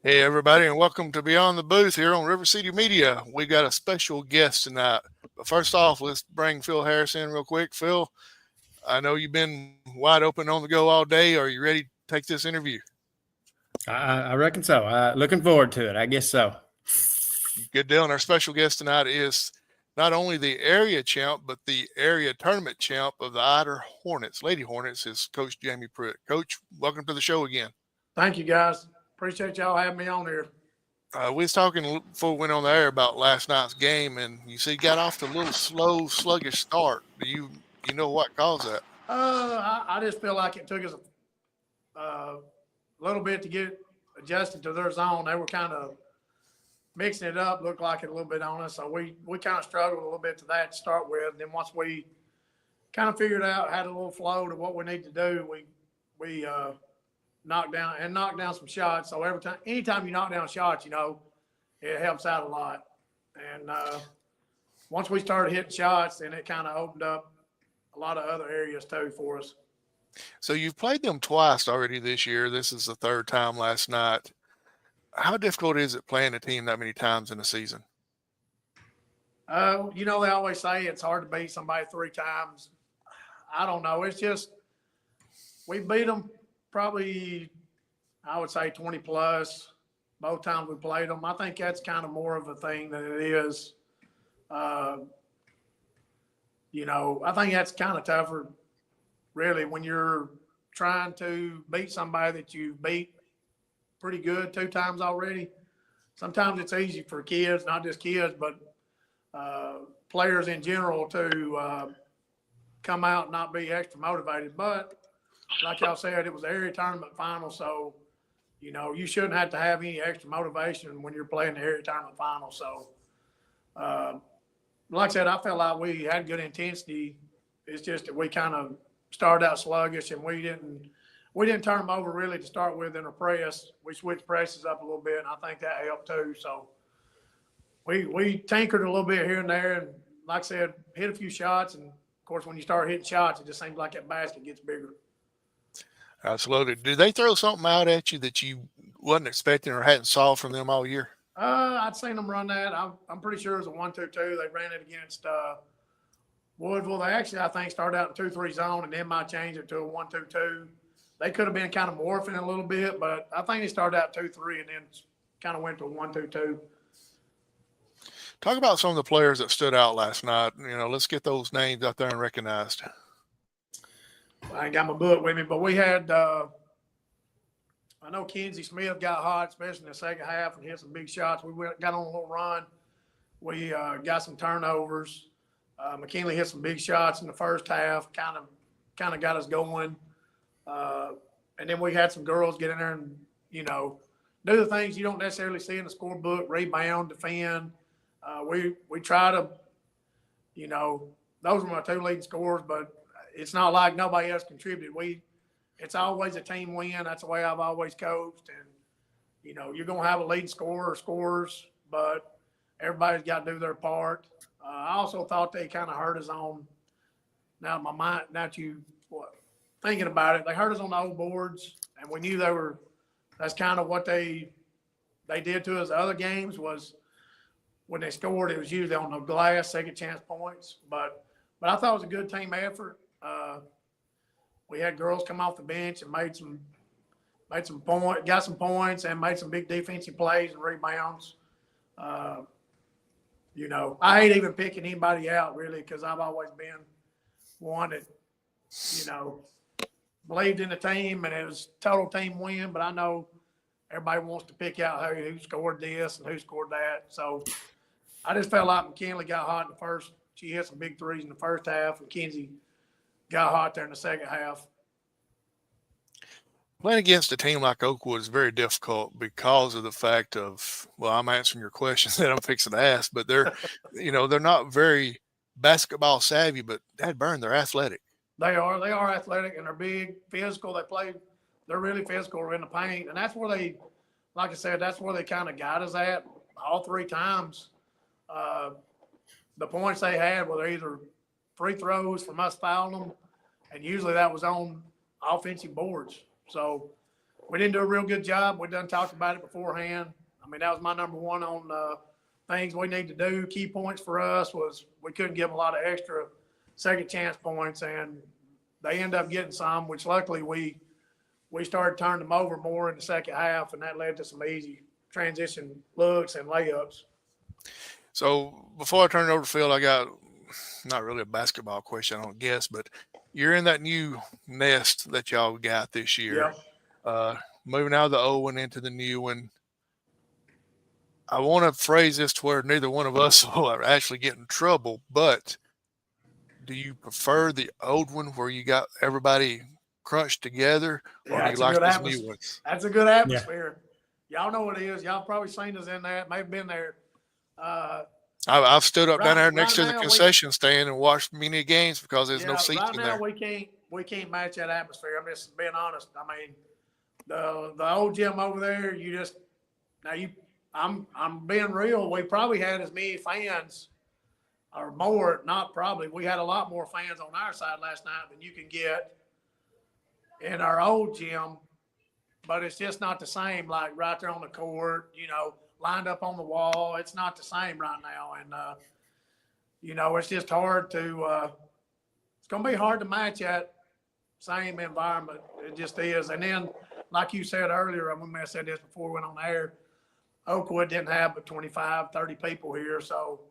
Hey, everybody, and welcome to Beyond the Booth here on RiverCity-Media. We got a special guest tonight. But first off, let's bring Phil Harris in real quick. Phil, I know you've been wide open on the go all day. Are you ready to take this interview? I reckon so. Looking forward to it. I guess so. Good deal. And our special guest tonight is not only the area champ, but the area tournament champ of the Ider Hornets. Lady Hornets is Coach Jamie Pruett. Coach, welcome to the show again. Thank you, guys. Appreciate y'all having me on here. We was talking before we went on the air about last night's game, and you said you got off to a little slow, sluggish start. Do you know what caused that? I just feel like it took us a little bit to get adjusted to their zone. They were kind of mixing it up, looked like it a little bit on us. So we kind of struggled a little bit to that to start with. And then once we kind of figured out, had a little flow to what we need to do, we knocked down some shots. So anytime you knock down shots, it helps out a lot. And once we started hitting shots, then it kind of opened up a lot of other areas too for us. So you've played them twice already this year. This is the third time last night. How difficult is it playing a team that many times in a season? They always say it's hard to beat somebody three times. I don't know. It's just we beat them probably, I would say 20 plus both times we played them. I think that's kind of more of a thing than it is. I think that's kind of tougher, really, when you're trying to beat somebody that you beat pretty good two times already. Sometimes it's easy for kids, not just kids, but players in general to come out and not be extra motivated. But like y'all said, it was the area tournament final, so you shouldn't have to have any extra motivation when you're playing the area tournament final. So, like I said, I felt like we had good intensity. It's just that we kind of started out sluggish, and we didn't turn them over really to start with in a press. We switched presses up a little bit, and I think that helped too. So we tinkered a little bit here and there, and like I said, hit a few shots. And of course, when you start hitting shots, it just seems like that basket gets bigger. Absolutely. Did they throw something out at you that you wasn't expecting or hadn't saw from them all year? I'd seen them run that. I'm pretty sure it was a 1-2-2. They ran it against Woodville. They actually, I think, started out in 2-3 zone and then might change it to a 1-2-2. They could have been kind of morphing a little bit, but I think they started out 2-3 and then kind of went to a 1-2-2. Talk about some of the players that stood out last night. Let's get those names out there and recognized. I ain't got my book with me, but we had I know Kenzie Smith got hot, especially in the second half, and hit some big shots. We got on a little run. We got some turnovers. McKinley hit some big shots in the first half, kind of got us going. And then we had some girls get in there and, do the things you don't necessarily see in the scorebook, rebound, defend. We try to, those were my two leading scorers, but it's not like nobody else contributed. It's always a team win. That's the way I've always coached. And, you're going to have a leading scorer or scorers, but everybody's got to do their part. I also thought they kind of hurt us on, now my mind, thinking about it, they hurt us on the old boards, and we knew that's kind of what they did to us. The other games was when they scored, it was usually on the glass, second chance points. But I thought it was a good team effort. We had girls come off the bench and got some points and made some big defensive plays and rebounds. I hate even picking anybody out really, because I've always been one that, believed in the team and it was total team win. But I know everybody wants to pick out who scored this and who scored that. So I just felt like McKinley got hot in the first. She hit some big threes in the first half, and Kenzie got hot there in the second half. Playing against a team like Oakwood is very difficult because of the fact of, well, I'm answering your questions that I'm fixing to ask, but they're not very basketball savvy, but they're athletic. They are athletic, and they're big, physical. They're really physical in the paint, and that's where they, like I said, that's where they kind of got us at all three times. The points they had were either free throws from us fouling them, and usually that was on offensive boards. So we didn't do a real good job. We done talked about it beforehand. I mean, that was my number one on things we need to do. Key points for us was we couldn't give them a lot of extra second chance points, and they end up getting some, which luckily we started turning them over more in the second half, and that led to some easy transition looks and layups. So before I turn it over to Phil, I got not really a basketball question, I don't guess, but you're in that new nest that y'all got this year. Yep. Moving out of the old one into the new one. I want to phrase this to where neither one of us will actually get in trouble, but do you prefer the old one where you got everybody crunched together, or do you like these new ones? That's a good atmosphere. Yeah. Y'all know what it is. Y'all probably seen us in that. Maybe been there. I've stood up down there next to the concession stand and watched many games because there's no seats in there. Right now we can't match that atmosphere. I'm just being honest. I mean, the old gym over there, I'm being real. We probably had as many fans or more, not probably. We had a lot more fans on our side last night than you can get in our old gym, but it's just not the same. Like right there on the court, lined up on the wall. It's not the same right now. And, it's just hard to, it's going to be hard to match that same environment. It just is. And then, like you said earlier, I may have said this before we went on air, Oakwood didn't have but 25, 30 people here. So,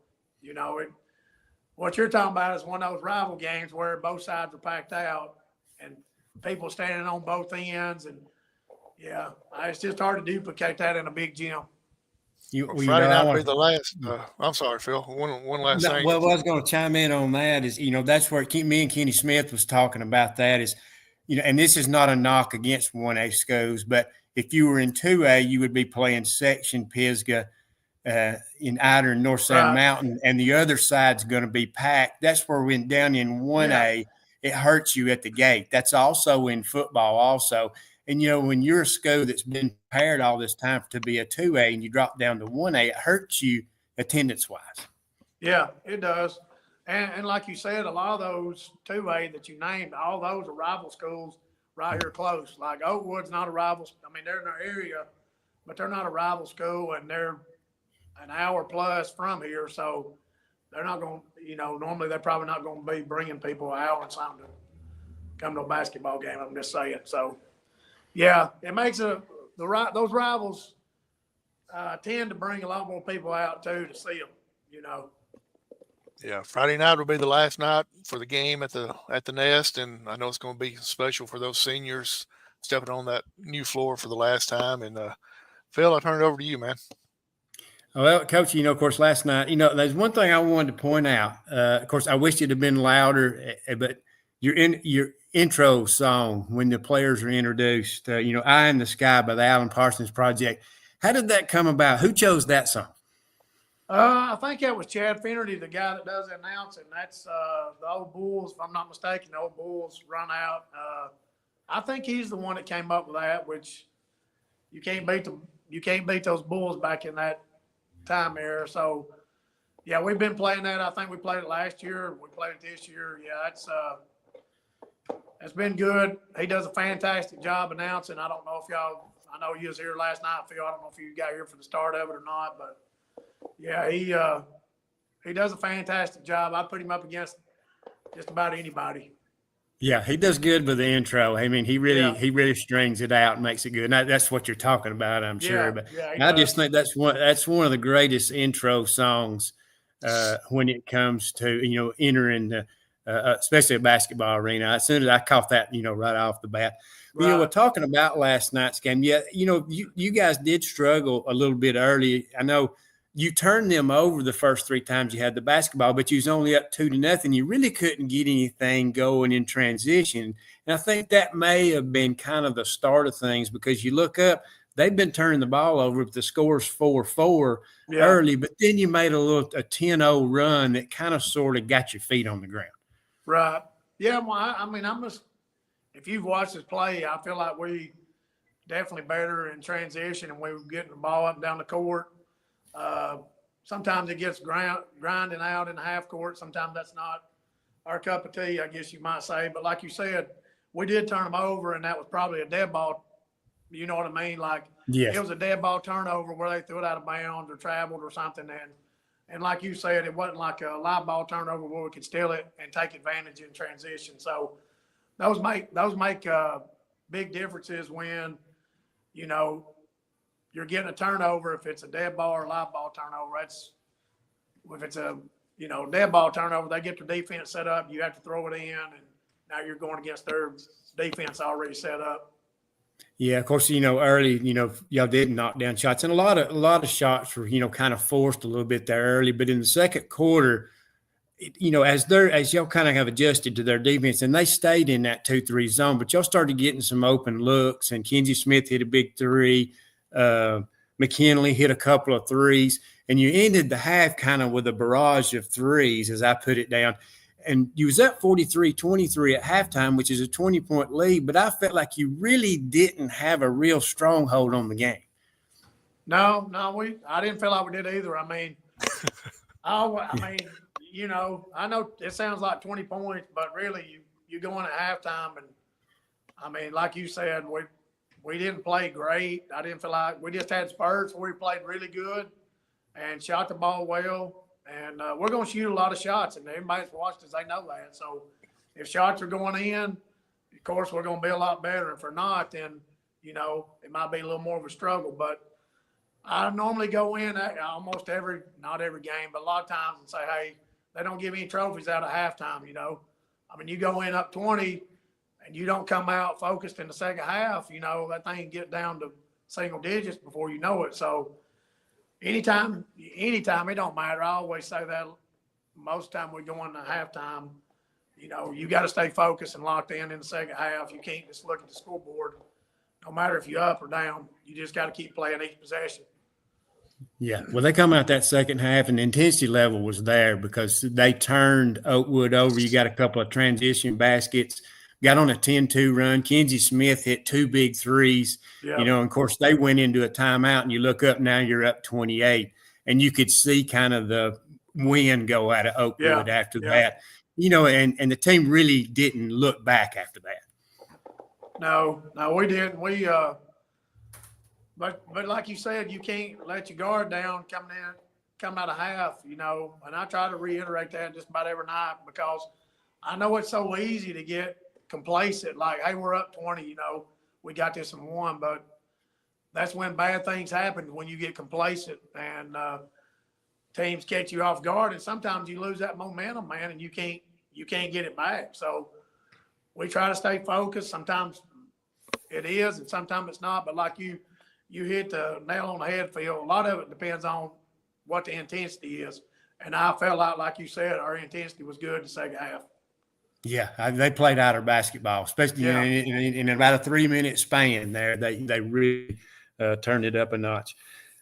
what you're talking about is one of those rival games where both sides are packed out and people standing on both ends. And, yeah, it's just hard to duplicate that in a big gym. Friday night will be the last. I'm sorry, Phil. One last thing. Well, I was going to chime in on that is, that's where me and Kenny Smith was talking about that is, and this is not a knock against 1A schools, but if you were in 2A, you would be playing Section, Pisgah, in Ider and North Sand Mountain, and the other side's going to be packed. That's where when down in 1A, it hurts you at the gate. That's also in football also. And, when you're a school that's been prepared all this time to be a 2A and you drop down to 1A, it hurts you attendance-wise. Yeah, it does. And like you said, a lot of those 2A that you named, all those are rival schools right here close. Like Oakwood's not a rival. I mean, they're in our area, but they're not a rival school, and they're an hour plus from here. So they're not going to, normally they're probably not going to be bringing people an hour and something to come to a basketball game. I'm just saying. So, yeah, it makes those rivals tend to bring a lot more people out too to see them. Yeah, Friday night will be the last night for the game at the Nest, and I know it's going to be special for those seniors stepping on that new floor for the last time. And Phil, I'll turn it over to you, man. Well, Coach, of course, last night, there's one thing I wanted to point out. Of course, I wish it had been louder, but your intro song when the players are introduced, Eye in the Sky by the Alan Parsons Project. How did that come about? Who chose that song? I think that was Chad Finnerty, the guy that does the announcing. That's the old Bulls, if I'm not mistaken, the old Bulls run out. I think he's the one that came up with that, which you can't beat those Bulls back in that time era. So, yeah, we've been playing that. I think we played it last year. We played it this year. Yeah, it's been good. He does a fantastic job announcing. I don't know if I know you was here last night, Phil. I don't know if you got here for the start of it or not, but yeah, he does a fantastic job. I put him up against just about anybody. Yeah, he does good with the intro. I mean, he really strings it out and makes it good. And that's what you're talking about, I'm sure. But I just think that's one of the greatest intro songs when it comes to entering the especially a basketball arena. As soon as I caught that, right off the bat. Right. We're talking about last night's game. Yeah, you guys did struggle a little bit early. I know you turned them over the first 3 times you had the basketball, but you was only up 2-0. You really couldn't get anything going in transition. And I think that may have been kind of the start of things because you look up, they've been turning the ball over, but the score's 4-4 early, but then you made a 10-0 run that kind of sort of got your feet on the ground. Right. Yeah, well, I mean, if you've watched us play, I feel like we definitely better in transition and we were getting the ball up and down the court. Sometimes it gets grinding out in the half court. Sometimes that's not our cup of tea, I guess you might say. But like you said, we did turn them over, and that was probably a dead ball, You know what I mean? Like Yes. it was a dead ball turnover where they threw it out of bounds or traveled or something. And like you said, it wasn't like a live ball turnover where we could steal it and take advantage in transition. So those make big differences when, you know, you're getting a turnover. If it's a dead ball or a live ball turnover, if it's a, you know, dead ball turnover, they get their defense set up. You have to throw it in, and now you're going against their defense already set up. Yeah, of course, you know, early, you know, y'all did knock down shots, and a lot of shots were, you know, kind of forced a little bit there early. But in the second quarter, you know, as y'all kind of have adjusted to their defense, and they stayed in that 2-3 zone, but y'all started getting some open looks, and Kenzie Smith hit a big three. McKinley hit a couple of threes, and you ended the half kind of with a barrage of threes, as I put it down. And you was up 43-23 at halftime, which is a 20-point lead, but I felt like you really didn't have a real stronghold on the game. No, I didn't feel like we did either. I mean, you know, I know it sounds like 20 points, but really you go in at halftime, and I mean, like you said, we didn't play great. I didn't feel like we just had spurts where we played really good and shot the ball well. And we're going to shoot a lot of shots, and everybody's watched us. They know that. So if shots are going in, of course, we're going to be a lot better. If they're not, then, you know, it might be a little more of a struggle. But I normally go in almost not every game, but a lot of times and say, hey, they don't give any trophies out of halftime, you know. I mean, you go in up 20 and you don't come out focused in the second half, you know, that thing get down to single digits before you know it. So anytime, it don't matter. I always say that most of the time we go into halftime, you know, you got to stay focused and locked in the second half. You can't just look at the scoreboard. No matter if you're up or down, you just got to keep playing each possession. Yeah, well, they come out that second half, and the intensity level was there because they turned Oakwood over. You got a couple of transition baskets, got on a 10-2 run. Kenzie Smith hit 2 big threes, you know, and of course they went into a timeout, and you look up now, you're up 28, and you could see kind of the wind go out of Oakwood after that, you know, and the team really didn't look back after that. No, we didn't. But like you said, you can't let your guard down coming out of half, you know, and I try to reiterate that just about every night because I know it's so easy to get complacent, like, hey, we're up 20, you know, we got this in one, but that's when bad things happen, when you get complacent and teams catch you off guard, and sometimes you lose that momentum, man, and you can't get it back. So we try to stay focused. Sometimes it is, and sometimes it's not, but like you hit the nail on the head, Phil. A lot of it depends on what the intensity is. And I felt like you said, our intensity was good in the second half. Yeah, they played outer basketball, especially in about a 3-minute span there. They really turned it up a notch.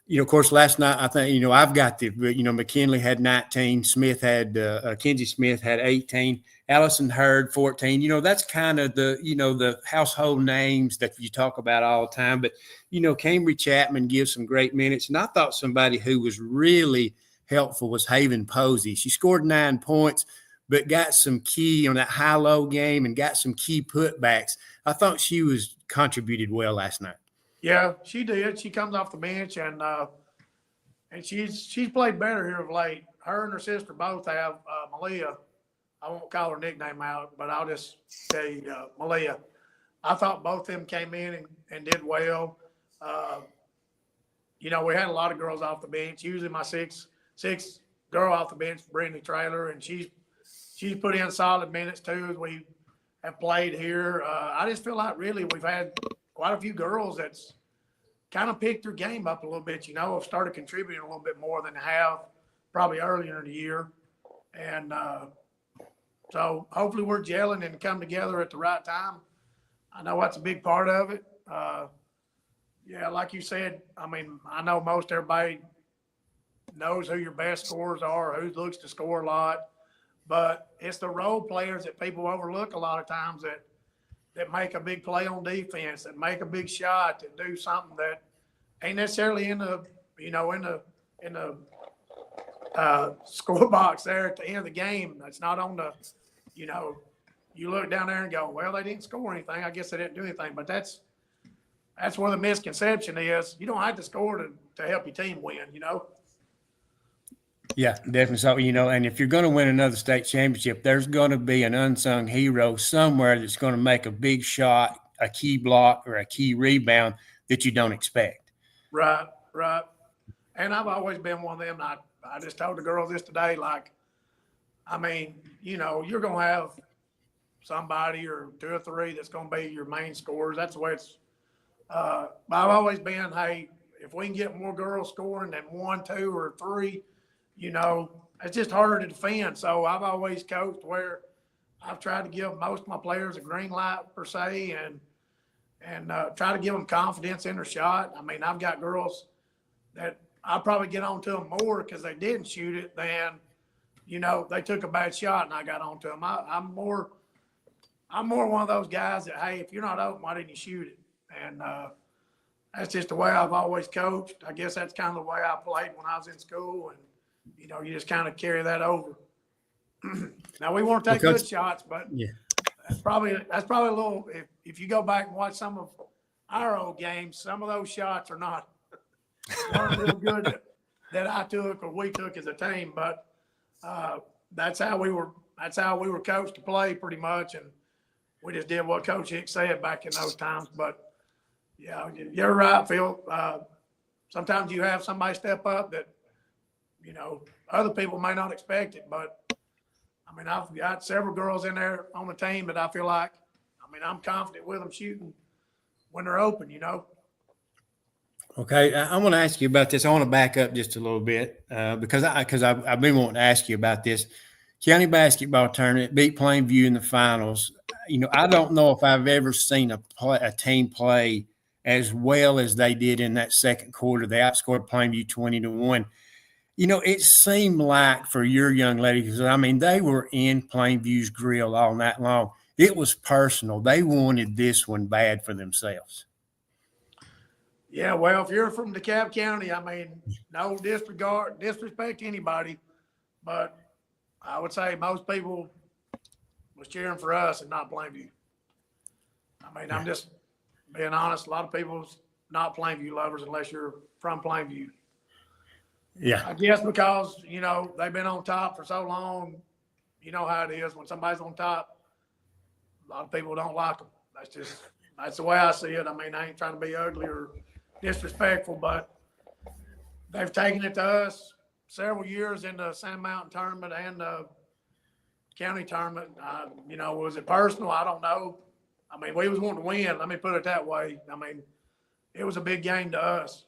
You know, of course, last night, I think, you know, I've got McKinley had 19, Kenzie Smith had 18, Allison Hurd 14. You know, that's kind of the household names that you talk about all the time. But, you know, Cambry Chapman gives some great minutes. And I thought somebody who was really helpful was Haven Posey. She scored 9 points, but got some key on that high-low game and got some key putbacks. I thought she contributed well last night. Yeah, she did. She comes off the bench, and she's played better here of late. Her and her sister both have Malia. I won't call her nickname out, but I'll just say Malia. I thought both of them came in and did well. You know, we had a lot of girls off the bench. Usually my sixth girl off the bench, Brittany Traylor, and she's put in solid minutes too as we have played here. I just feel like really we've had quite a few girls that's kind of picked their game up a little bit, you know, have started contributing a little bit more than they have probably earlier in the year. And so hopefully we're gelling and come together at the right time. I know that's a big part of it. Yeah, like you said, I mean, I know most everybody knows who your best scorers are, who looks to score a lot, but it's the role players that people overlook a lot of times that make a big play on defense, that make a big shot, that do something that ain't necessarily in the score box there at the end of the game. That's not on the, you know, you look down there and go, well, they didn't score anything. I guess they didn't do anything. But that's that's where the misconception is. You don't have to score to help your team win, you know? Yeah, definitely. So, and if you're going to win another state championship, there's going to be an unsung hero somewhere that's going to make a big shot, a key block, or a key rebound that you don't expect. Right, right. And I've always been one of them. I just told the girls this today, like, I mean, you're going to have somebody or 2 or 3 that's going to be your main scorers. That's the way it's I've always been, hey, if we can get more girls scoring than 1, 2, or 3, it's just harder to defend. So I've always coached where I've tried to give most of my players a green light per se, and try to give them confidence in their shot. I mean, I've got girls that I probably get on to them more because they didn't shoot it than, they took a bad shot and I got on to them. I'm more one of those guys that, hey, if you're not open, why didn't you shoot it? And that's just the way I've always coached. I guess that's kind of the way I played when I was in school, and you just kind of carry that over. Now we won't take good shots, but yeah, that's probably a little. If you go back and watch some of our old games, some of those shots weren't real good that I took or we took as a team. But that's how we were coached to play pretty much, and we just did what Coach Hicks said back in those times. But yeah, you're right, Phil. Sometimes you have somebody step up that, other people may not expect it. But, I mean, I've got several girls in there on the team that I feel like, I'm confident with them shooting when they're open, Okay, I want to ask you about this. I want to back up just a little bit because I've been wanting to ask you about this. County basketball tournament beat Plainview in the finals. I don't know if I've ever seen a team play as well as they did in that second quarter. They outscored Plainview 20-1. It seemed like for your young ladies, they were in Plainview's grill all night long. It was personal. They wanted this one bad for themselves. Yeah, well, if you're from DeKalb County, no disrespect to anybody, but I would say most people was cheering for us and not Plainview. I'm just being honest. A lot of people's not Plainview lovers unless you're from Plainview. Yeah. I guess because, they've been on top for so long. You know how it is. When somebody's on top, a lot of people don't like them. That's the way I see it. I ain't trying to be ugly or disrespectful, but they've taken it to us several years in the Sand Mountain tournament and the county tournament. Was it personal? I don't know. We was wanting to win. Let me put it that way. It was a big game to us.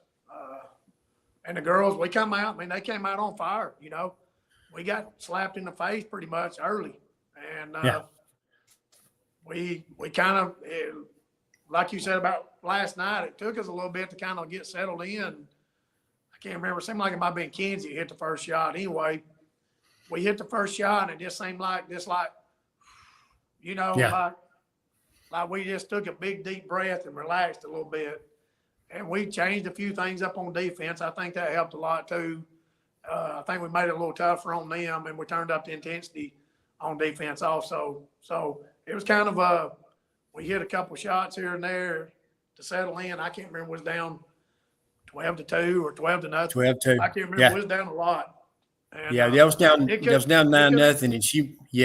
And the girls, we come out. They came out on fire. We got slapped in the face pretty much early, and we kind of, like you said about last night, it took us a little bit to kind of get settled in. I can't remember. It seemed like it might have been Kenzie hit the first shot. Anyway, we hit the first shot, and it just seemed like like we just took a big deep breath and relaxed a little bit. And we changed a few things up on defense. I think that helped a lot too. I think we made it a little tougher on them, and we turned up the intensity on defense also. So it was kind of we hit a couple shots here and there to settle in. I can't remember, it was down 12-2 or 12-0. 12-2. I can't remember. Yeah. It was down a lot. And, that was down. It was down 9-0, and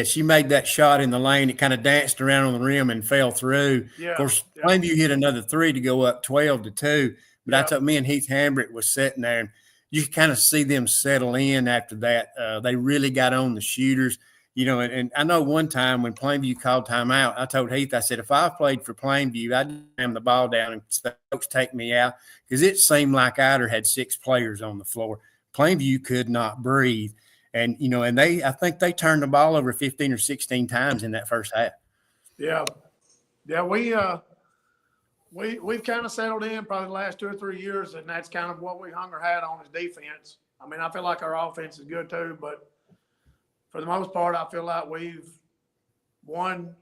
she made that shot in the lane. It kind of danced around on the rim and fell through. Yeah, of course, Plainview hit another 3 to go up 12-2. But I thought me and Heath Hambrick was sitting there, and you kind of see them settle in after that. They really got on the shooters, And I know one time when Plainview called timeout, I told Heath, I said, if I played for Plainview, I'd jam the ball down and say, "Coach, take me out," because it seemed like Ider had 6 players on the floor. Plainview could not breathe. And, I think they turned the ball over 15 or 16 times in that first half. Yeah. Yeah. We've kind of settled in probably the last 2 or 3 years, and that's kind of what we hung our hat on is defense. I feel like our offense is good too, but for the most part, I feel like we've won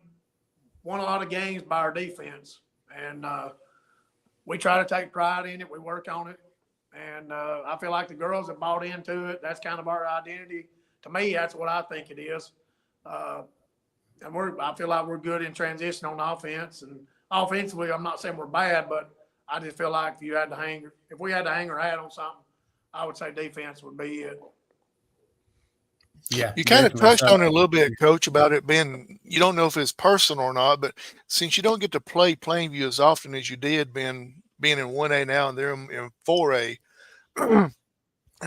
a lot of games by our defense. And we try to take pride in it. We work on it. And I feel like the girls have bought into it. That's kind of our identity. To me, that's what I think it is. And I feel like we're good in transition on offense. And offensively, I'm not saying we're bad, but I just feel like if we had to hang our hat on something, I would say defense would be it. Yeah, you kind of touched so. on it a little bit, Coach, about it being, you don't know if it's personal or not, but since you don't get to play Plainview as often as you did being in 1A now and they're in 4A, and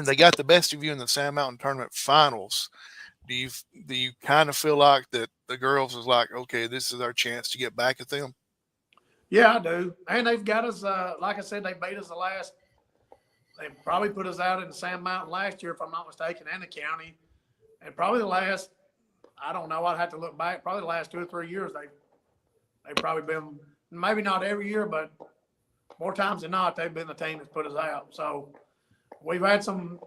they got the best of you in the Sand Mountain Tournament finals, do you kind of feel like that the girls is like, okay, this is our chance to get back at them? Yeah, I do. And they've got us, like I said, they beat us they probably put us out in the Sand Mountain last year, if I'm not mistaken, and the county. And probably the last, I don't know, I'd have to look back, probably the last 2 or 3 years, they've probably been, maybe not every year, but more times than not, they've been the team that's put us out. So we've had some,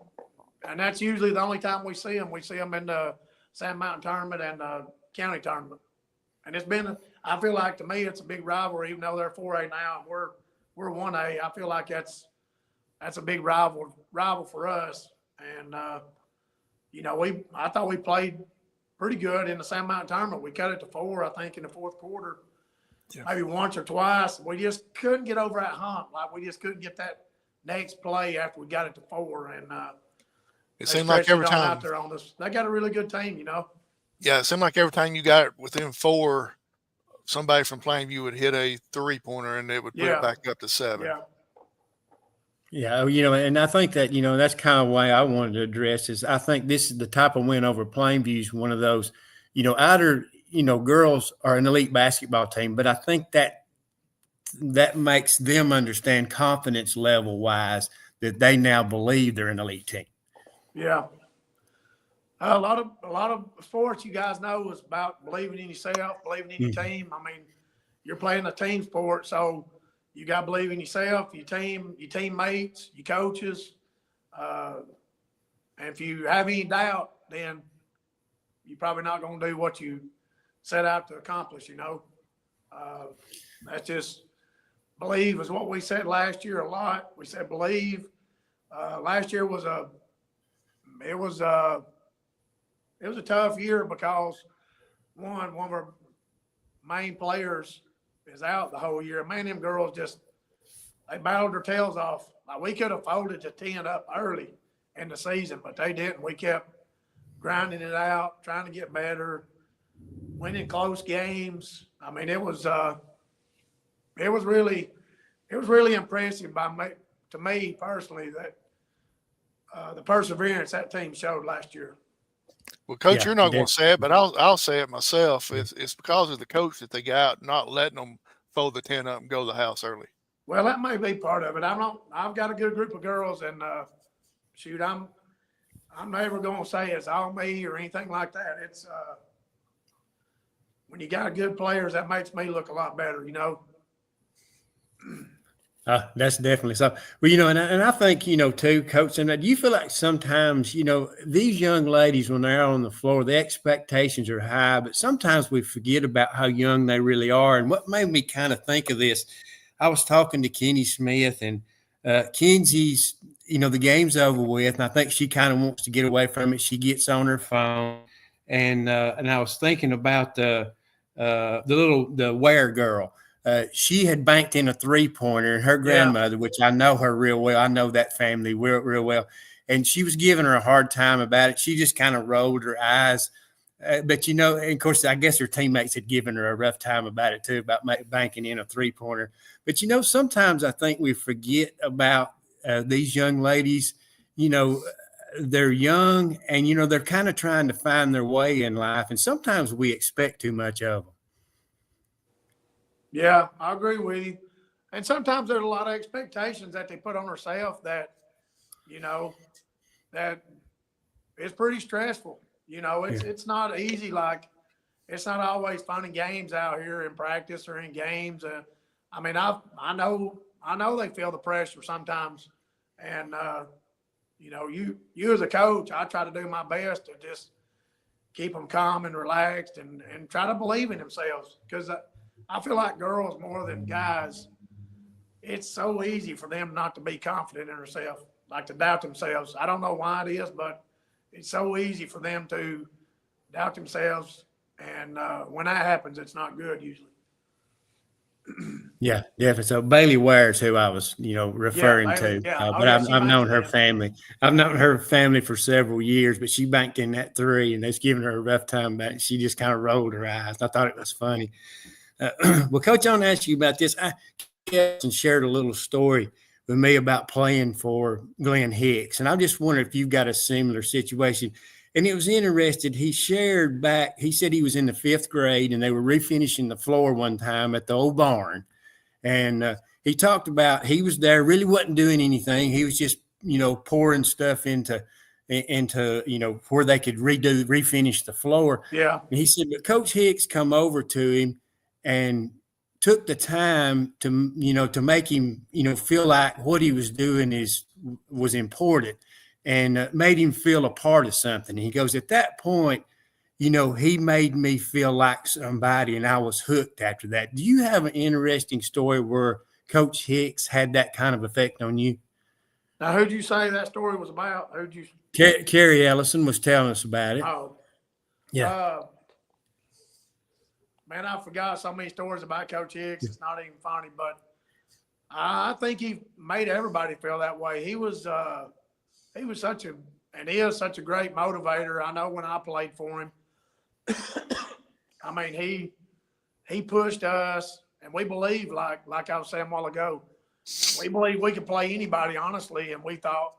and that's usually the only time we see them. We see them in the Sand Mountain Tournament and the county tournament. And it's been, I feel like to me, it's a big rivalry, even though they're 4A now and we're 1A. I feel like that's a big rival for us. And, I thought we played pretty good in the Sand Mountain Tournament. We cut it to 4, I think, in the fourth quarter, maybe once or twice. We just couldn't get over that hump. Like, we just couldn't get that next play after we got it to 4. And it seemed like every time out there on this, they got a really good team, Yeah, it seemed like every time you got it within 4, somebody from Plainview would hit a 3-pointer and it would put it back up to 7. Yeah. Yeah, and I think that, that's kind of why I wanted to address is I think this is the type of win over Plainview is one of those, either, girls are an elite basketball team, but I think that makes them understand confidence level wise that they now believe they're an elite team. Yeah. A lot of sports, you guys know, is about believing in yourself, believing in your team. I mean, you're playing a team sport, so you got to believe in yourself, your team, your teammates, your coaches. And if you have any doubt, then you're probably not going to do what you set out to accomplish, That's just believe is what we said last year a lot. We said believe. Last year was a tough year because one of our main players is out the whole year. Man, them girls they battled their tails off. Like, we could have folded to 10 up early in the season, but they didn't. We kept grinding it out, trying to get better, winning close games. I mean, it was really impressive to me personally that the perseverance that team showed last year. Well, Coach, you're not going to say it, but I'll say it myself. It's because of the coach that they got, not letting them fold the 10 up and go to the house early. Well, that may be part of it. I've got a good group of girls, and shoot, I'm never going to say it's all me or anything like that. It's when you got good players, that makes me look a lot better, That's definitely so. Well, and I think, too, Coach, and do you feel like sometimes, these young ladies, when they're out on the floor, the expectations are high, but sometimes we forget about how young they really are. And what made me kind of think of this, I was talking to Kenny Smith, and Kenzie's, the game's over with, and I think she kind of wants to get away from it. She gets on her phone, and I was thinking about the Ware girl. She had banked in a 3-pointer, and her grandmother, which I know her real well. I know that family real well. And she was giving her a hard time about it. She just kind of rolled her eyes. But, and of course, I guess her teammates had given her a rough time about it too, about banking in a 3-pointer. But, sometimes I think we forget about these young ladies. They're young and, they're kind of trying to find their way in life. And sometimes we expect too much of them. Yeah, I agree with you. And sometimes there's a lot of expectations that they put on themselves that, that it's pretty stressful. It's not easy. Like, it's not always fun and games out here in practice or in games. I mean, I know they feel the pressure sometimes. And, you as a coach, I try to do my best to just keep them calm and relaxed and try to believe in themselves. Because I feel like girls more than guys, it's so easy for them not to be confident in themselves, like to doubt themselves. I don't know why it is, but it's so easy for them to doubt themselves. And when that happens, it's not good usually. Yeah, definitely. So Bailey Ware is who I was, referring Bailey, to. yeah. But Yeah, I've known her family. I've known her family for several years, but she banked in that 3, and they've given her a rough time back. She just kind of rolled her eyes. I thought it was funny. Well, Coach, I want to ask you about this. I shared a little story with me about playing for Glenn Hicks, and I just wonder if you've got a similar situation. And it was interesting. He shared back. He said he was in the 5th grade, and they were refinishing the floor one time at the old barn. And he talked about he was there, really wasn't doing anything. He was just, pouring stuff into, where they could refinish the floor. Yeah. And he said, but Coach Hicks come over to him and took the time to make him, feel like what he was doing was important, and made him feel a part of something. And he goes, at that point, he made me feel like somebody, and I was hooked after that. Do you have an interesting story where Coach Hicks had that kind of effect on you? Now, who'd you say that story was about? Carrie Ellison was telling us about it. Oh, yeah. Man, I forgot so many stories about Coach Hicks. It's not even funny, but I think he made everybody feel that way. He was such a, and he is such a great motivator. I know when I played for him, I mean, he pushed us, and we believed, like I was saying a while ago, we believed we could play anybody, honestly, and we thought,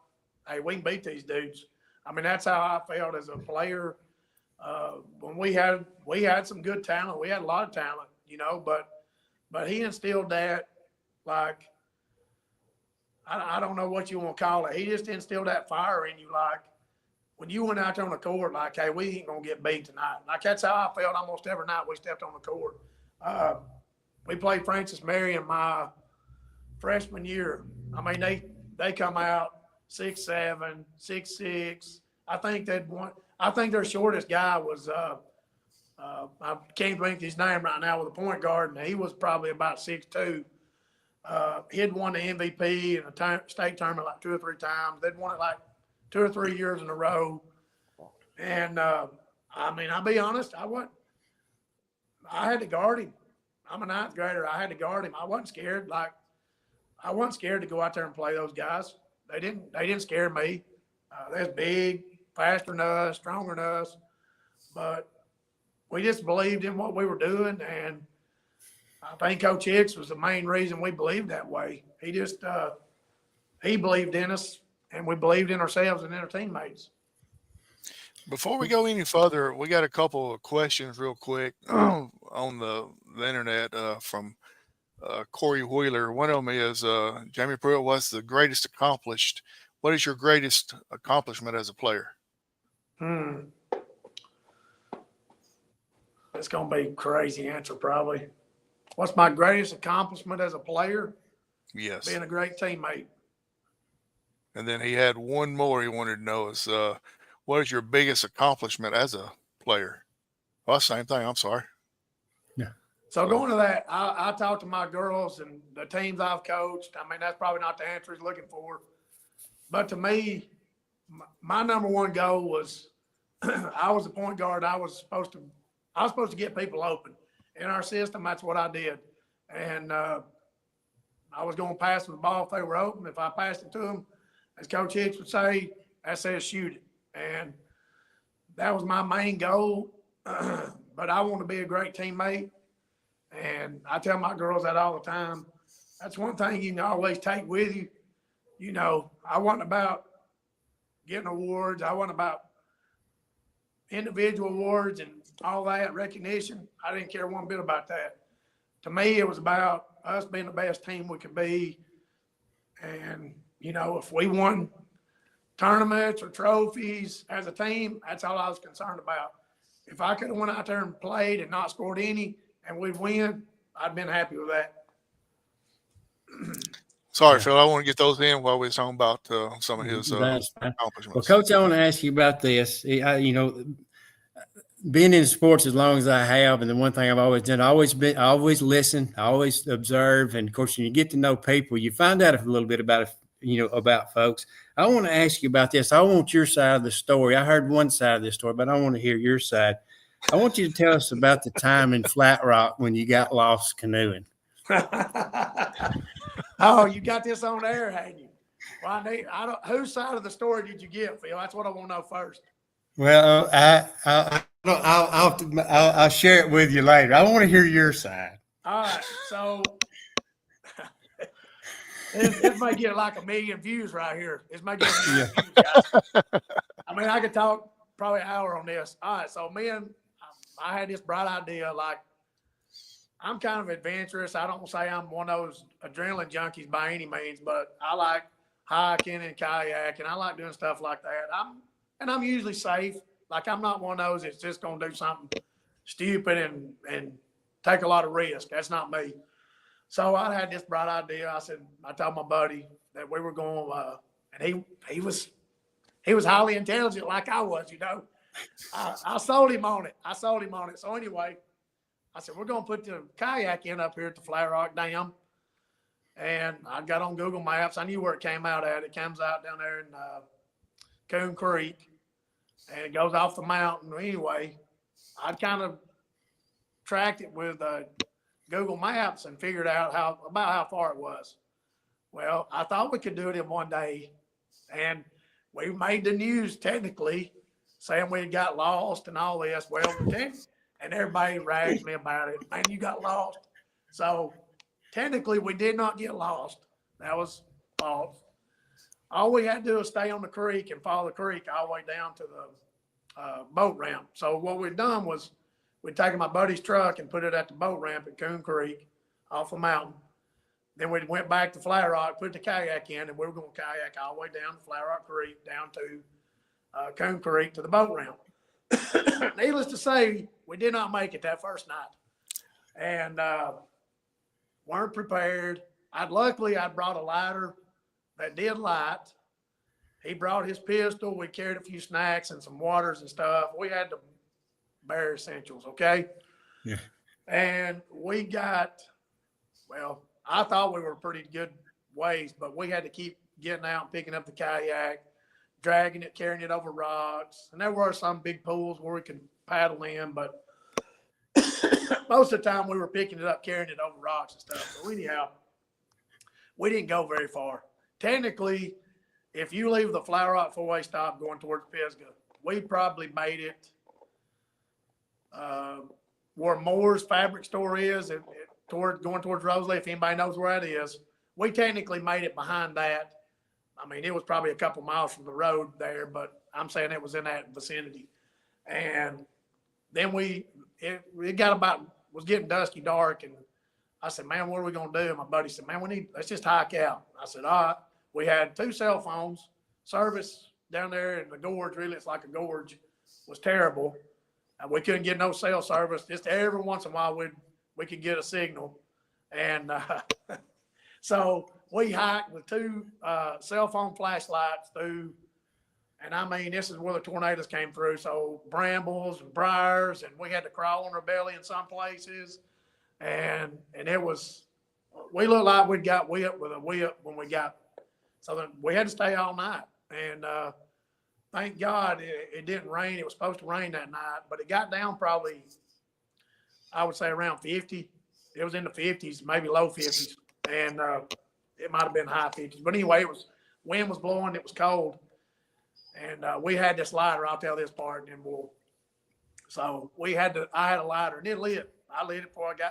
hey, we can beat these dudes. I mean, that's how I felt as a player. When we had some good talent, we had a lot of talent, but he instilled that, like, I don't know what you want to call it. He just instilled that fire in you, like, when you went out there on the court, like, hey, we ain't going to get beat tonight. Like, that's how I felt almost every night we stepped on the court. We played Francis Marion my freshman year. I mean, they come out 6'7", 6'6". I think their shortest guy was I can't think his name right now with a point guard, and he was probably about 6'2". He had won the MVP in a state tournament like 2 or 3 times. They'd won it like 2 or 3 years in a row. And I mean, I'll be honest, I had to guard him. I'm a 9th grader. I had to guard him. I wasn't scared. Like, I wasn't scared to go out there and play those guys. They didn't scare me. They was big, faster than us, stronger than us. But we just believed in what we were doing, and I think Coach Hicks was the main reason we believed that way. He just he believed in us, and we believed in ourselves and in our teammates. Before we go any further, we got a couple of questions real quick on the internet from Corey Wheeler. One of them is, Jamie Pruett, what's the greatest accomplished? What is your greatest accomplishment as a player? It's going to be a crazy answer, probably. What's my greatest accomplishment as a player? Yes. Being a great teammate. And then he had one more he wanted to know is, what is your biggest accomplishment as a player? Well, same thing. I'm sorry. Yeah. So going to that, I talked to my girls and the teams I've coached. I mean, that's probably not the answer he's looking for. But to me, my number one goal was I was a point guard. I was supposed to get people open. In our system, that's what I did. And I was going to pass them the ball if they were open. If I passed it to them, as Coach Hicks would say, that says shoot it. And that was my main goal. But I want to be a great teammate. And I tell my girls that all the time. That's one thing you can always take with you. I wasn't about getting awards. I wasn't about individual awards and all that recognition. I didn't care one bit about that. To me, it was about us being the best team we could be. And, if we won tournaments or trophies as a team, that's all I was concerned about. If I could have went out there and played and not scored any and we'd win, I'd been happy with that. Sorry, Phil. I want to get those in while we were talking about some of his accomplishments. Well, Coach, I want to ask you about this. Being in sports as long as I have, and the one thing I've always done, I always listen, I always observe, and of course, when you get to know people, you find out a little bit about folks. I want to ask you about this. I want your side of the story. I heard one side of this story, but I want to hear your side. I want you to tell us about the time in Flat Rock when you got lost canoeing. Oh, you got this on air, hadn't you? Well, I don't. Whose side of the story did you get, Phil? That's what I want to know first. Well, I'll share it with you later. I want to hear your side. All right, so this might get like 1 million views right here. This might get 1 million views, guys. I mean, I could talk probably an hour on this. All right, so I had this bright idea. Like, I'm kind of adventurous. I don't say I'm one of those adrenaline junkies by any means, but I like hiking and kayaking. I like doing stuff like that. I'm usually safe. Like, I'm not one of those that's just gonna do something stupid and take a lot of risk. That's not me. So I had this bright idea. I told my buddy that we were going, and he was highly intelligent like I was, you know. I sold him on it. So anyway, I said, we're going to put the kayak in up here at the Flat Rock Dam. And I got on Google Maps. I knew where it came out at. It comes out down there in Coon Creek, and it goes off the mountain. Anyway, I kind of tracked it with Google Maps and figured out about how far it was. Well, I thought we could do it in one day, and we made the news technically saying we got lost and all this. Well, and everybody rags me about it. Man, you got lost. So technically we did not get lost. That was false. All we had to do was stay on the creek and follow the creek all the way down to the boat ramp. So what we'd done was we'd taken my buddy's truck and put it at the boat ramp at Coon Creek off the mountain. Then we went back to Flat Rock, put the kayak in, and we were going to kayak all the way down to Flat Rock Creek, down to Coon Creek to the boat ramp. Needless to say, we did not make it that first night, and weren't prepared. Luckily I'd brought a lighter that did light. He brought his pistol. We carried a few snacks and some waters and stuff. We had the bare essentials, okay? Yeah. And I thought we were pretty good ways, but we had to keep getting out and picking up the kayak, dragging it, carrying it over rocks. And there were some big pools where we could paddle in, but most of the time we were picking it up, carrying it over rocks and stuff. So anyhow, we didn't go very far. Technically, if you leave the Flat Rock four-way stop going towards Pisgah, we probably made it where Moore's fabric store is, going towards Rosalie, if anybody knows where that is. We technically made it behind that. I mean, it was probably a couple miles from the road there, but I'm saying it was in that vicinity. And then it was getting dusky dark, and I said, man, what are we going to do? And my buddy said, man, let's just hike out. I said, all right. We had 2 cell phones. Service down there in the gorge, really, it's like a gorge, was terrible. And we couldn't get no cell service. Just every once in a while, we could get a signal. And so we hiked with 2 cell phone flashlights through. And I mean, this is where the tornadoes came through. So brambles and briars, and we had to crawl on our belly in some places. And we looked like we'd got whipped with a whip when we got. So then we had to stay all night. And thank God it didn't rain. It was supposed to rain that night, but it got down probably, I would say, around 50. It was in the 50s, maybe low 50s. And it might have been high 50s. But anyway, wind was blowing. It was cold. And we had this lighter. I'll tell this part, and then so I had a lighter, and it lit. I lit it before I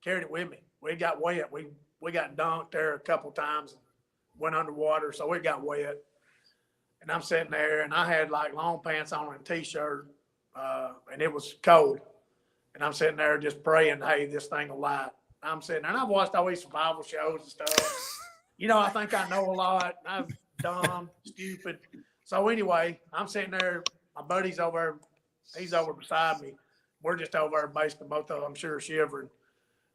carried it with me. We got wet. We got dunked there a couple times. Went underwater, so it got wet. And I'm sitting there, and I had like long pants on and a t-shirt, and it was cold. And I'm sitting there just praying, hey, this thing will light. I'm sitting there, and I've watched all these survival shows and stuff. You know, I think I know a lot. I'm dumb, stupid. So anyway, I'm sitting there. My buddy's over there. He's over beside me. We're just over there, basically, both of them, I'm sure, shivering.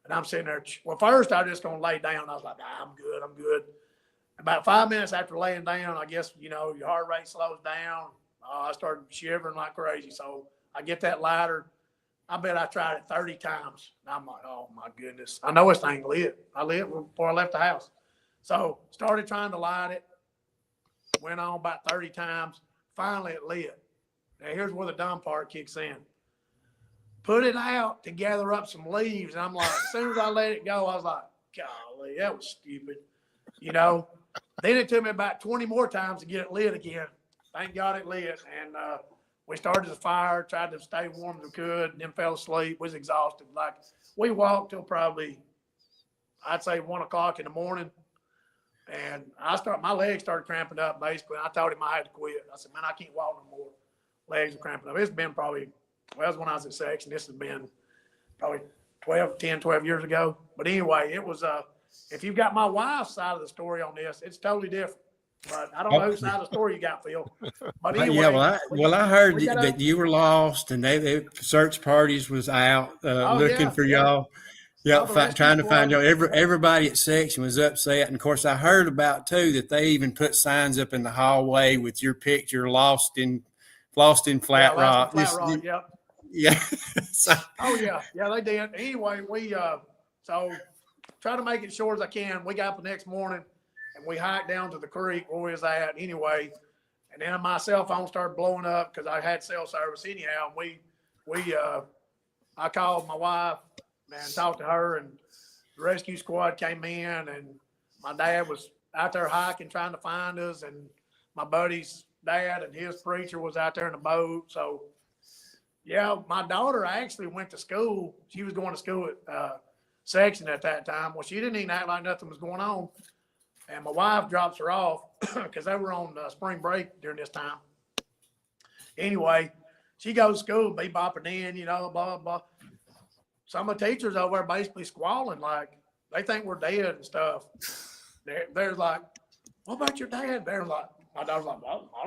And I'm sitting there. Well, first, I was just going to lay down. I was like, I'm good. About 5 minutes after laying down, I guess, you know, your heart rate slows down. I started shivering like crazy. So I get that lighter. I bet I tried it 30 times. And I'm like, oh, my goodness. I know this thing lit. I lit before I left the house. So started trying to light it. Went on about 30 times. Finally, it lit. Now, here's where the dumb part kicks in. Put it out to gather up some leaves. And I'm like, as soon as I let it go, I was like, golly, that was stupid. You know, then it took me about 20 more times to get it lit again. Thank God it lit. And we started the fire, tried to stay warm as we could, and then fell asleep, was exhausted. Like, we walked till probably, I'd say 1 o'clock in the morning. And my legs started cramping up basically. I told him I had to quit. I said, man, I can't walk no more. Legs are cramping up. It's been probably, well, it was when I was at section. This has been probably 12 years ago. But anyway, it was, if you've got my wife's side of the story on this, it's totally different. But I don't know whose side of the story you got, Phil. But anyway, I heard that you were lost, and they search parties was out looking for y'all. Yeah, trying to find y'all. Everybody at section was upset, and of course, I heard about too that they even put signs up in the hallway with your picture, lost in Flat Rock. Yep. Yeah. Yeah, they did. Anyway, we so try to make it short as I can. We got up the next morning and we hiked down to the creek where we was at anyway. And then my cell phone started blowing up because I had cell service anyhow. I called my wife and talked to her, and the rescue squad came in, and my dad was out there hiking trying to find us, and my buddy's dad and his preacher was out there in the boat. So yeah, my daughter actually went to school. She was going to school at section at that time. Well, she didn't even act like nothing was going on. And my wife drops her off because they were on spring break during this time. Anyway, she goes to school, be bopping in, you know, blah, blah. Some of the teachers over there basically squalling, like they think we're dead and stuff. They're like, what about your dad? They're like, my daughter's like, well, I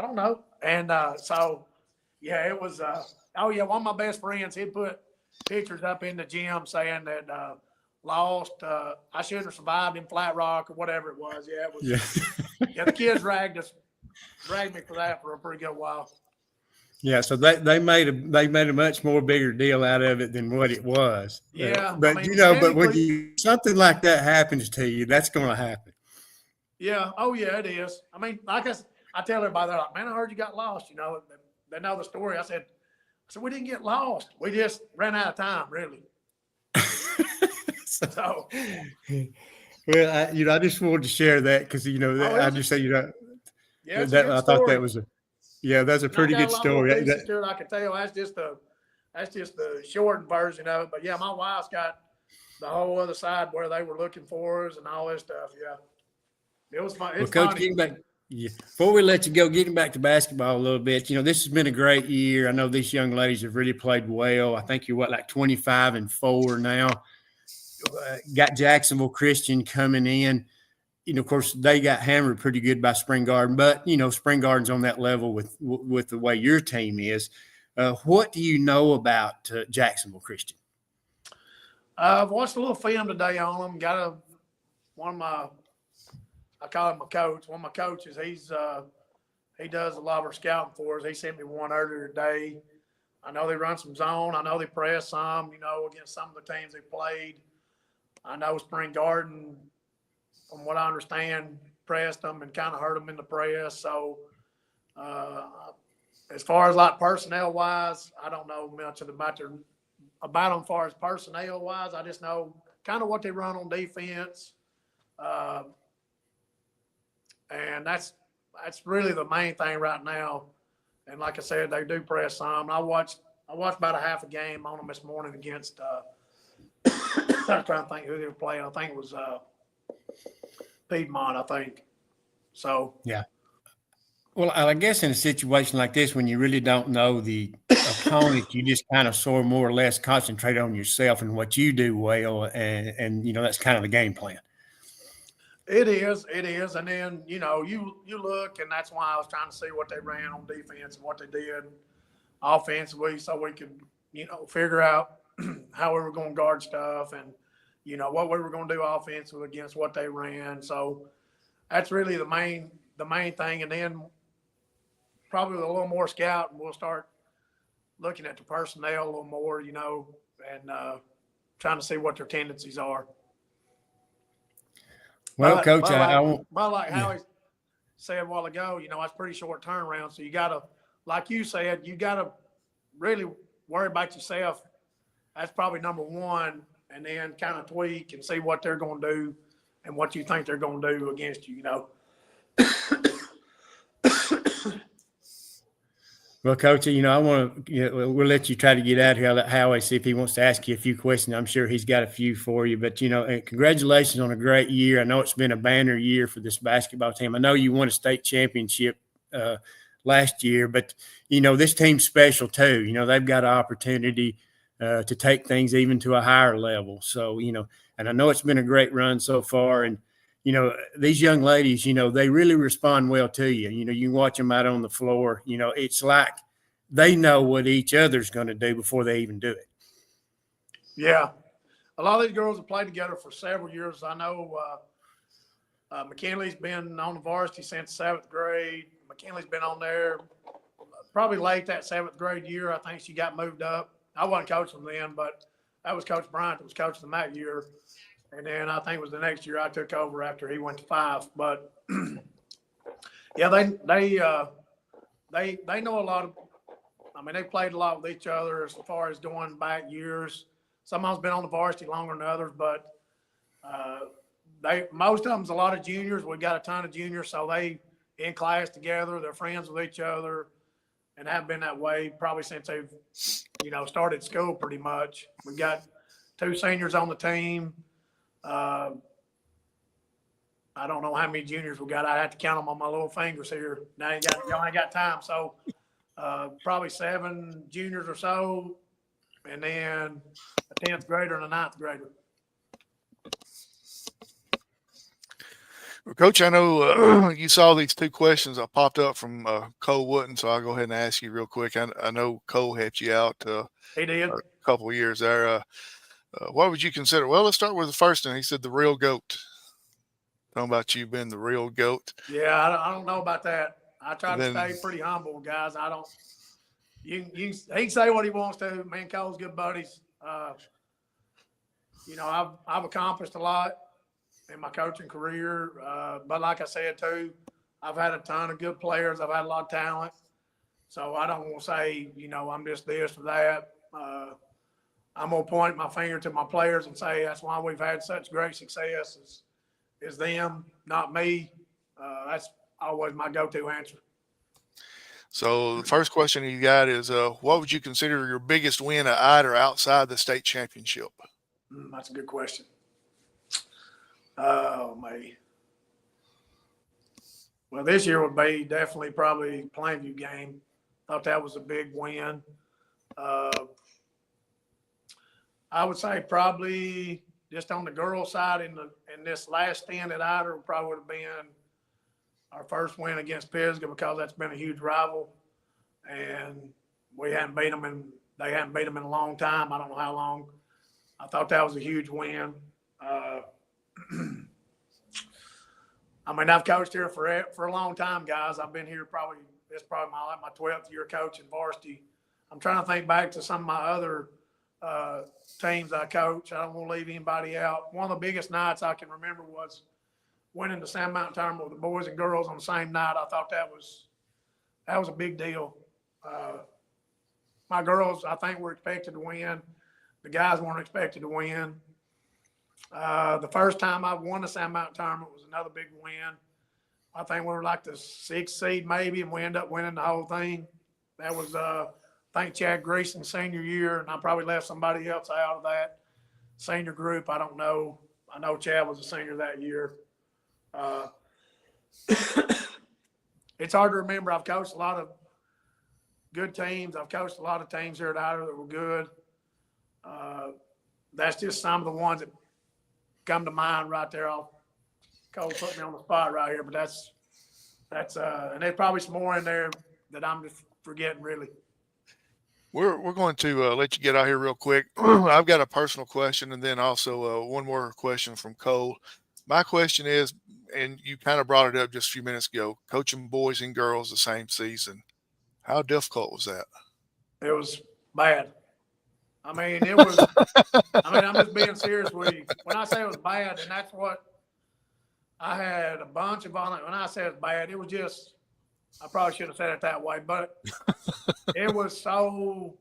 don't know. And so, yeah, it was, one of my best friends, he'd put pictures up in the gym saying that lost, I shouldn't have survived in Flat Rock or whatever it was. Yeah, it was. Yeah, yeah, the kids dragged me for that for a pretty good while. Yeah, so they made a much more bigger deal out of it than what it was. Yeah, but but when something like that happens to you, that's going to happen. Yeah. Oh yeah, it is. I mean, like I tell everybody, they're like, man, I heard you got lost. You know, they know the story. I said, we didn't get lost. We just ran out of time, really. So, well, I just wanted to share that because I just say yeah, I thought that was that's a pretty good story. I can tell you that's just the shortened version of it. But yeah, my wife's got the whole other side where they were looking for us and all this stuff. Yeah, it was fun. It's Coach, getting back. Yeah. Before we let you go, getting back to basketball a little bit, this has been a great year. I know these young ladies have really played well. I think you're like 25-4 now. Got Jacksonville Christian coming in. Of course, they got hammered pretty good by Spring Garden, but Spring Garden's on that level with the way your team is. What do you know about Jacksonville Christian? I've watched a little film today on them. I call him my coach. One of my coaches, he does a lot of our scouting for us. He sent me one earlier today. I know they run some zone. I know they press some, against some of the teams they played. I know Spring Garden, from what I understand, pressed them and kind of hurt them in the press. So as far as like personnel wise, I don't know much about them as far as personnel wise. I just know kind of what they run on defense. And that's really the main thing right now. And like I said, they do press some. I watched about a half a game on them this morning against I'm trying to think who they were playing. I think it was Piedmont, I think. So yeah. Well, I guess in a situation like this, when you really don't know the opponent, you just kind of sort of more or less concentrate on yourself and what you do well, and that's kind of the game plan. It is. And then, you look, and that's why I was trying to see what they ran on defense and what they did offensively so we could, figure out how we were going to guard stuff and, what we were going to do offensively against what they ran. So that's really the main thing. And then probably a little more scouting, we'll start looking at the personnel a little more, and trying to see what their tendencies are. Well, Coach, like Howie said a while ago, it's pretty short turnaround. So you got to, like you said, you got to really worry about yourself. That's probably number one. and then kind of tweak and see what they're going to do and what you think they're going to do against you, you know. Well, Coach, I want to, we'll let you try to get out here. I'll let Howie see if he wants to ask you a few questions. I'm sure he's got a few for you. But, congratulations on a great year. I know it's been a banner year for this basketball team. I know you won a state championship last year, but, this team's special too. They've got an opportunity to take things even to a higher level. So, and I know it's been a great run so far. And, these young ladies, they really respond well to you. You watch them out on the floor. It's like they know what each other's going to do before they even do it. Yeah. A lot of these girls have played together for several years. I know McKinley's been on the varsity since 7th grade. McKinley's been on there probably late that 7th grade year. I think she got moved up. I wasn't coaching them then, but that was Coach Bryant that was coaching them that year. And then I think it was the next year I took over after he went to 5. But yeah, they know a lot of. I mean, they played a lot with each other as far as going back years. Some of them's been on the varsity longer than others, but most of them's a lot of juniors. We got a ton of juniors, so they in class together. They're friends with each other, and have been that way probably since they've started school. Pretty much, we got 2 seniors on the team. I don't know how many juniors we got. I have to count them on my little fingers here. Now y'all ain't got time. So probably 7 juniors or so, and then a 10th grader and a 9th grader. Well, Coach, I know you saw these 2 questions that popped up from Cole Wooden, so I'll go ahead and ask you real quick. I know Cole helped you out he did. a couple of years there. What would you consider? Well, let's start with the first one. He said the real GOAT. Talking about you being the real GOAT. Yeah, I don't know about that. I try to stay pretty humble, guys. I don't. He can say what he wants to. Me and Cole's good buddies. I've accomplished a lot in my coaching career, but like I said too, I've had a ton of good players. I've had a lot of talent. So I don't want to say I'm just this or that. I'm going to point my finger to my players and say that's why we've had such great success is them, not me. That's always my go-to answer. So the first question you got is, what would you consider your biggest win at or outside the state championship? That's a good question. Oh, me. Well, this year would be definitely probably Plainview game. Thought that was a big win. I would say probably just on the girls' side in this last stand at Ider probably would have been our first win against Pisgah because that's been a huge rival, and we hadn't beat them they hadn't beat them in a long time. I don't know how long. I thought that was a huge win. I mean, I've coached here for a long time, guys. I've been here it's probably my 12th year coaching varsity. I'm trying to think back to some of my other teams I coach. I don't want to leave anybody out. One of the biggest nights I can remember was winning the Sand Mountain Tournament with the boys and girls on the same night. I thought that was a big deal. My girls, I think, were expected to win. The guys weren't expected to win. The first time I won the Sand Mountain Tournament was another big win. I think we were like the 6th seed maybe, and we ended up winning the whole thing. That was I think Chad Greason's senior year, and I probably left somebody else out of that senior group. I don't know. I know Chad was a senior that year. It's hard to remember. I've coached a lot of good teams. I've coached a lot of teams here at Ider that were good. That's just some of the ones that come to mind right there. Cole put me on the spot right here, but that's and there's probably some more in there that I'm just forgetting really. We're going to let you get out here real quick. I've got a personal question, and then also one more question from Cole. My question is, and you kind of brought it up just a few minutes ago, coaching boys and girls the same season. How difficult was that? It was bad. I mean, it was – I mean, I'm just being serious with you. When I say it was bad, and that's what I had a bunch of volunteers. When I say it's bad, it was just – I probably should have said it that way, but it was so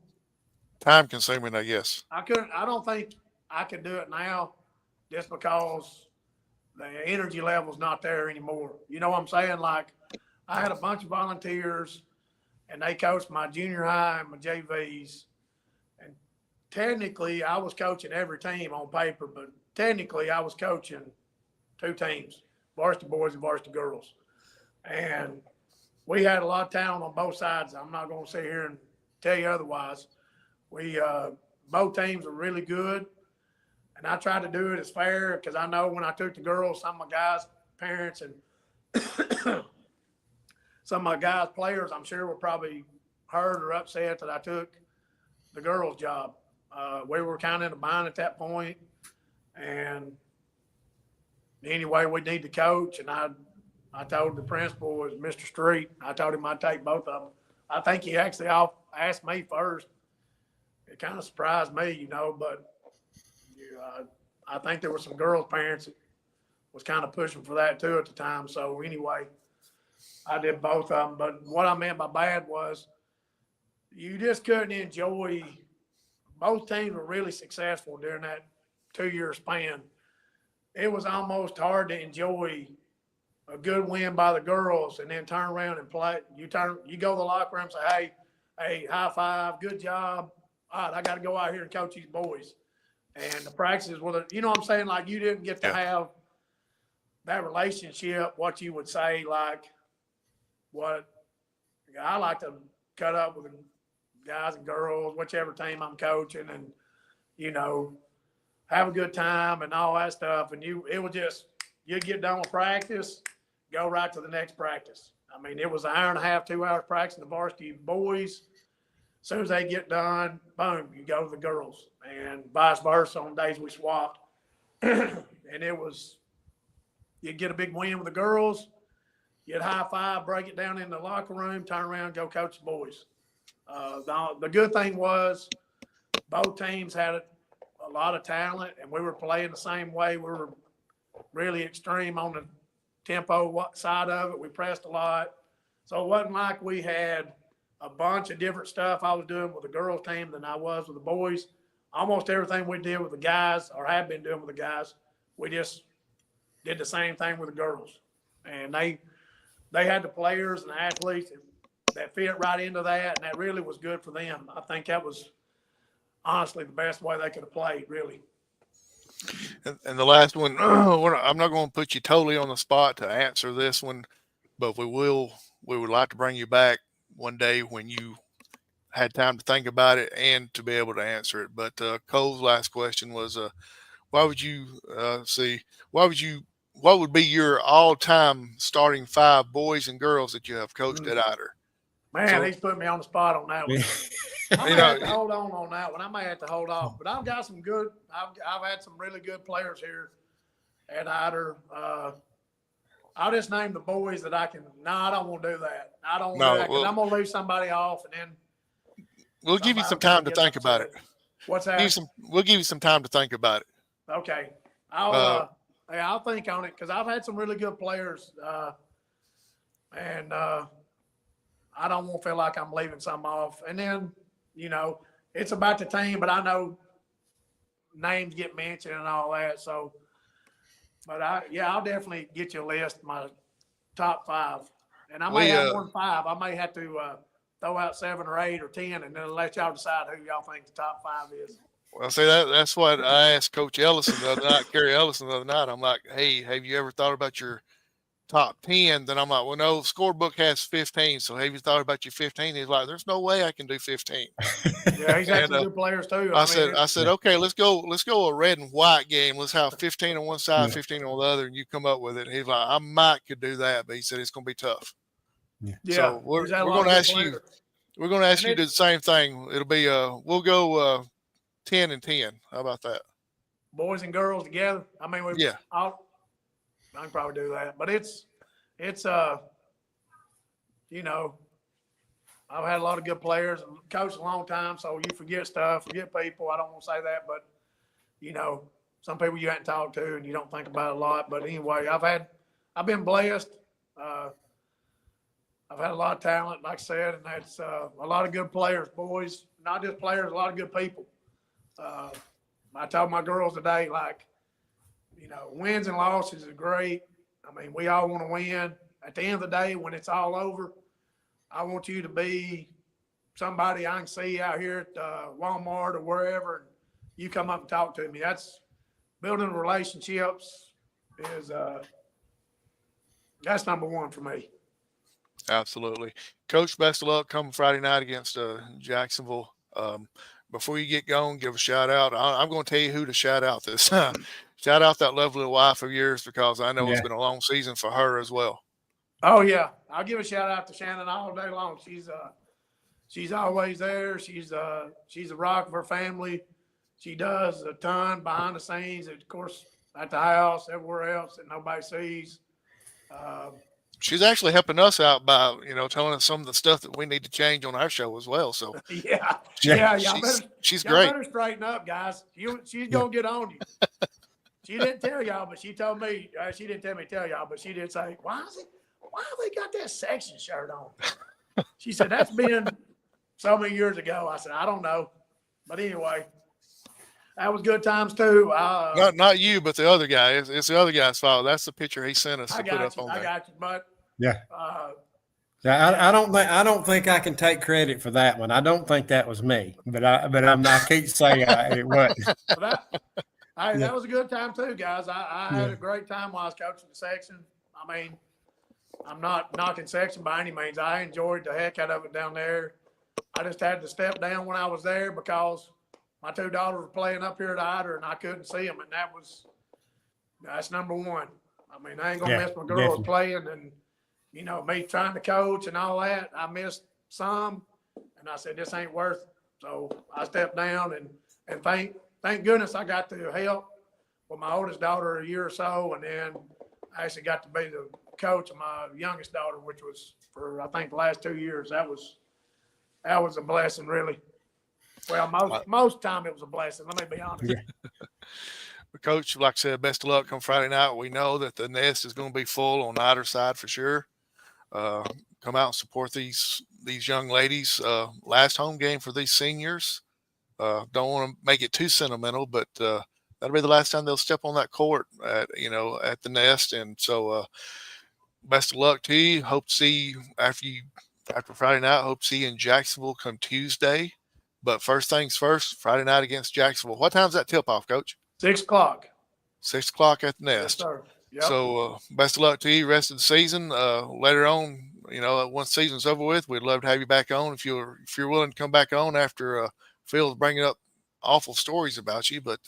time consuming, I guess. I don't think I could do it now just because the energy level's not there anymore. You know what I'm saying? Like, I had a bunch of volunteers, and they coached my junior high and my JVs. And technically, I was coaching every team on paper, but technically, I was coaching 2 teams, varsity boys and varsity girls. And we had a lot of talent on both sides. I'm not going to sit here and tell you otherwise. We both teams were really good, and I tried to do it as fair because I know when I took the girls, some of my guys' parents and some of my guys' players, I'm sure, were probably hurt or upset that I took the girls' job. We were kind of in a bind at that point, and anyway, we need to coach, and I told the principal, was Mr. Street, I told him I'd take both of them. I think he actually asked me first. It kind of surprised me, you know, but I think there were some girls' parents that was kind of pushing for that too at the time. So anyway, I did both of them. But what I meant by bad was you just couldn't enjoy. Both teams were really successful during that 2-year span. It was almost hard to enjoy a good win by the girls and then turn around and play. You go to the locker room and say, hey, high five, good job. All right, I got to go out here and coach these boys. And the practices were, you know what I'm saying? Like, you didn't get to have that relationship, what you would say, like, what I like to cut up with guys and girls, whichever team I'm coaching, and, you know, have a good time and all that stuff. And it was just, you get done with practice, go right to the next practice. I mean, it was an hour and a half, 2 hours practicing the varsity boys. As soon as they get done, boom, you go to the girls, and vice versa on days we swapped. And it was, you'd get a big win with the girls, you'd high five, break it down in the locker room, turn around, go coach the boys. The good thing was both teams had a lot of talent, and we were playing the same way. We were really extreme on the tempo side of it. We pressed a lot. So it wasn't like we had a bunch of different stuff I was doing with the girls team than I was with the boys. Almost everything we did with the guys, or have been doing with the guys, we just did the same thing with the girls. And they had the players and the athletes that fit right into that, and that really was good for them. I think that was honestly the best way they could have played, really. And the last one, I'm not going to put you totally on the spot to answer this one, but we would like to bring you back one day when you had time to think about it and to be able to answer it. But Cole's last question was, what would be your all-time starting 5 boys and girls that you have coached at Eider? Man, he's put me on the spot on that one. I may have to hold on that one. I may have to hold off, but I've got some good. I've had some really good players here at Eider. I'll just name the boys that I can. No, I don't want to do that. I don't want to do that because I'm going to leave somebody off, and then we'll give you some time to think about it. What's that? We'll give you some time to think about it. Okay, I'll think on it because I've had some really good players, and I don't want to feel like I'm leaving some off. And then, you know, it's about the team, but I know names get mentioned and all that. So, but I'll definitely get you a list, my top 5. And I may have more than 5. I may have to throw out 7 or 8 or 10 and then let y'all decide who y'all think the top 5 is. Well, see, that's what I asked Coach Ellison the other night, Kerry Ellison the other night. I'm like, hey, have you ever thought about your top 10? Then I'm like, well, no, scorebook has 15. So have you thought about your 15? He's like, there's no way I can do 15. Yeah, he's had some good players too. I said, okay, let's go a red and white game. Let's have 15 on one side, 15 on the other, and you come up with it. He's like, I might could do that, but he said it's going to be tough. Yeah. So we're going to ask you. We're going to ask you to do the same thing. It'll be we'll go 10 and 10. How about that? Boys and girls together. I mean, I can probably do that, but it's you know, I've had a lot of good players and coached a long time, so you forget stuff, forget people. I don't want to say that, but you know, some people you hadn't talked to and you don't think about it a lot. But anyway, I've been blessed. I've had a lot of talent, like I said, and that's a lot of good players, boys. Not just players, a lot of good people. I told my girls today, like, you know, wins and losses are great. I mean, we all want to win. At the end of the day, when it's all over, I want you to be somebody I can see out here at Walmart or wherever, and you come up and talk to me. That's building relationships is that's number one for me. Absolutely. Coach, best of luck coming Friday night against Jacksonville. Before you get going, give a shout out. I'm going to tell you who to shout out this time. Shout out that lovely wife of yours, because I know it's been a long season for her as well. Oh yeah, I'll give a shout out to Shannon all day long. She's always there. She's a rock of her family. She does a ton behind the scenes, of course, at the house, everywhere else that nobody sees. She's actually helping us out by, telling us some of the stuff that we need to change on our show as well. So yeah, she's y'all great. Better straighten up, guys. She's gonna get on you. She didn't tell y'all, but she told me. She didn't tell me to tell y'all, but she did say, Why have they got that section shirt on?" She said, "That's been so many years ago." I said, "I don't know," but anyway, that was good times too. Not you, but the other guy. It's the other guy's fault. That's the picture he sent us to put up on there. I got you, but yeah. I don't think I can take credit for that one. I don't think that was me, but I can't say it wasn't. That was a good time too, guys. I had a great time while I was coaching the section. I mean, I'm not knocking section by any means. I enjoyed the heck out of it down there. I just had to step down when I was there because my two daughters were playing up here at Ider and I couldn't see them, and that's number one. I mean, I ain't gonna miss my girls playing, and me trying to coach and all that. I missed some, and I said this ain't worth it. So I stepped down, and thank goodness I got to help with my oldest daughter a year or so, and then I actually got to be the coach of my youngest daughter, which was for I think the last 2 years. That was a blessing, really. Well, most time it was a blessing. Let me be honest. Coach, like I said, best of luck come Friday night. We know that the nest is going to be full on either side for sure. Come out and support these young ladies. Last home game for these seniors. Don't want to make it too sentimental, but that'll be the last time they'll step on that court at the nest. And so best of luck to you. Hope to see you after Friday night. Hope to see you in Jacksonville come Tuesday. But first things first, Friday night against Jacksonville. What time's that tip off, Coach? 6 o'clock. 6 o'clock at the nest. Yes, sir. Yep. So best of luck to you rest of the season. Later on, once the season's over with, we'd love to have you back on if you're willing to come back on after Phil's bringing up awful stories about you. But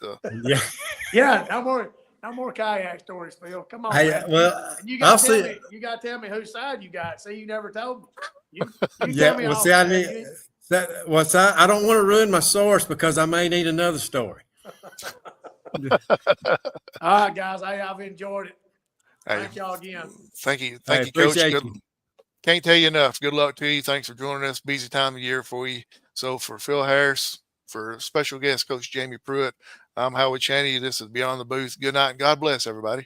no more kayak stories, Phil. Come on. Hey, well, you got to tell me whose side you got. See, you never told me. You tell me. Well, see, I don't want to ruin my source because I may need another story. All right, guys. I've enjoyed it. Thank y'all again. Thank you, Coach. Can't tell you enough. Good luck to you. Thanks for joining us. Busy time of year for you. So for Phil Harris, for special guest Coach Jamie Pruett, I'm Howard Chaney. This is Beyond the Booth. Good night and God bless everybody.